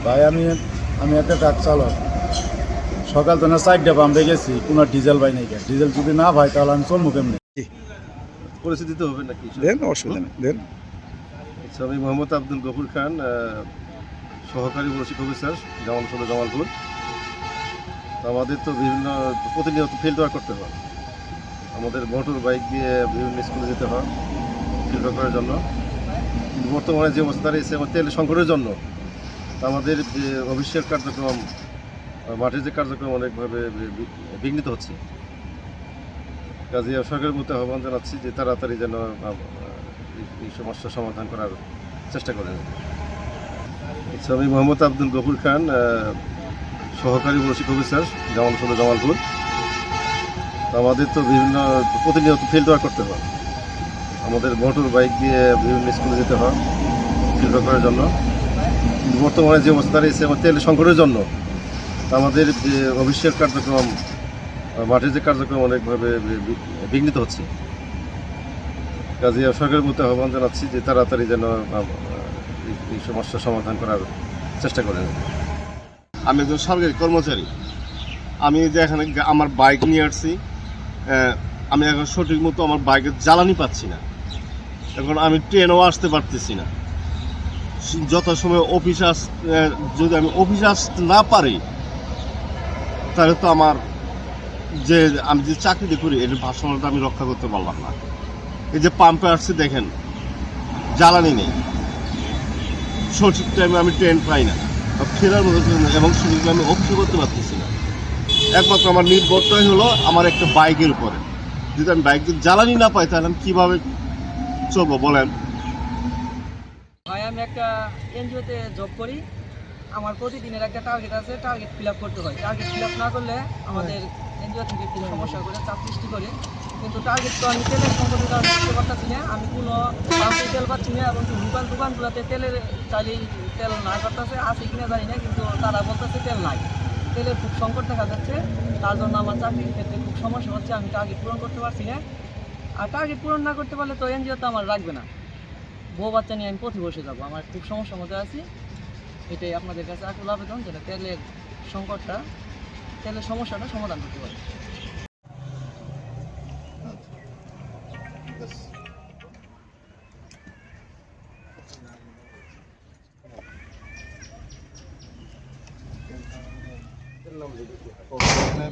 ভাই আমি আমি একটা ট্রাক চালক। সকাল তো না 4টা পাম্পে গেছি, কোনো ডিজেল পাই নাই। ডিজেল যদি না পাই তাহলে আমি চলবো কেমনি? পরিস্থিতি তো হবে নাকি? দেন, অসুবিধা নেই, দেন। আচ্ছা, আমি মোহাম্মদ আব্দুল গফুর খান, সহকারী বর্ষিক অফিসার, জামাল সদর জামালপুর। তো আমাদের তো বিভিন্ন প্রতিনিয়ত ফিল্ড ওয়ার্ক করতে হয়। আমাদের মোটর বাইক দিয়ে বিভিন্ন স্কুলে যেতে হয় ফিল্ড ওয়ার্ক করার জন্য। বর্তমানে যে অবস্থা রয়েছে আমার তেল সংকটের জন্য আমাদের অফিসিয়াল কার্যক্রম, মাঠের যে কার্যক্রম অনেকভাবে বিঘ্নিত হচ্ছে। কাজে সরকারের প্রতি আহ্বান জানাচ্ছি যে তাড়াতাড়ি যেন এই সমস্যার সমাধান করার চেষ্টা করেন। আচ্ছা, আমি মোহাম্মদ আব্দুল গফুর খান, সহকারী বর্ষিক অফিসার, জামাল সদর জামালপুর। তো আমাদের তো বিভিন্ন প্রতিনিয়ত ফিল্ড ওয়ার্ক করতে হয়। আমাদের মোটর বাইক দিয়ে বিভিন্ন স্কুলে যেতে হয় ফিল্ড ওয়ার্ক করার জন্য। বর্তমানে যে অবস্থা রয়েছে আমার তেল সংকটের জন্য আমাদের অফিসিয়াল কার্যক্রম, মাঠের যে কার্যক্রম অনেকভাবে বিঘ্নিত হচ্ছে। কাজে সরকারের প্রতি আহ্বান জানাচ্ছি যে তাড়াতাড়ি যেন এই সমস্যার সমাধান করার চেষ্টা করেন। আমি একজন সরকারি কর্মচারী। আমি যে এখানে আমার বাইক নিয়ে আসছি, আমি এখন সঠিক মতো আমার বাইকের জ্বালানি পাচ্ছি না। এখন আমি ট্রেনও আসতে পারতেছি না। যথাসময়ে যদি আমি অফিসে আসতে না পারি তাহলে তো আমি যে চাকরিটা করি এর ভারসাম্যটা আমি রক্ষা করতে পারলাম না। এই যে পাম্পে আসছি দেখেন, জ্বালানি নেই, সঠিক টাইমে আমি ট্রেন পাই না, ফেরার মতো এবং সঠিক আমি অফিসে করতে পারতেছি না। একমাত্র আমার নির্ভরটাই হলো আমার একটা বাইকের উপরে। যদি আমি বাইকের জ্বালানি না পাই তাহলে আমি কীভাবে চলবো বলেন? ভাই আমি একটা এনজিওতে জব করি। আমার প্রতিদিনের একটা টার্গেট আছে, টার্গেট ফিল আপ করতে হয়। টার্গেট ফিল আপ না করলে আমাদের এনজিও থেকে একটু সমস্যা করে, চাপ সৃষ্টি করে। কিন্তু টার্গেট তো আমি তেলের সংকটের কারণে করতে পারতেছি না। আমি কোনো পাম্পে তেল পাচ্ছি না, এবং দোকানগুলোতে তেলের চাইলেই তেল না করতেছে, আছে কিনা জানি না, কিন্তু তারা বলতেছে তেল নাই। তেলের খুব সংকট দেখা যাচ্ছে, তার জন্য আমার চাকরির ক্ষেত্রে খুব সমস্যা হচ্ছে। আমি টার্গেট পূরণ করতে পারছি না। আর টার্গেট পূরণ না করতে পারলে তো এনজিও তো আমার রাখবে না। বউ বাচ্চা নিয়ে আমি পথে বসে যাবো, আমার খুব সমস্যার মধ্যে আছি। এটাই আপনাদের কাছে আকুল আবেদন, যেন তেলের সমস্যাটা সমাধান করতে পারে।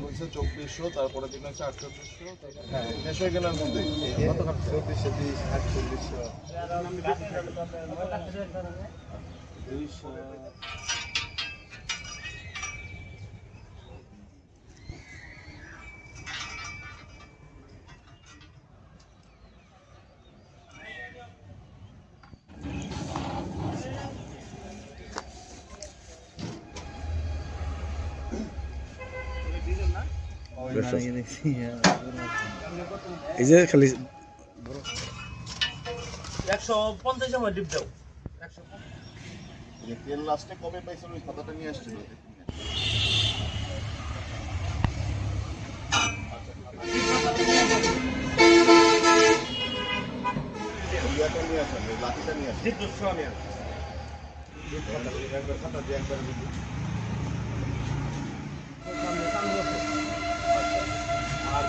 বলছে 2400, তারপরে দিন আছে 4800, হ্যাঁ 150 কেনার মধ্যে 34, 48, 200। এই যে খালি 150 আমার ডিপ দাও। তেল লাস্টে কবে পাইছেন ওই খাতাটা নিয়ে আসছিল? ইয়াটা নিয়ে আসেন, লাঠিটা নিয়ে আসেন। খাতা দিয়ে একবার আর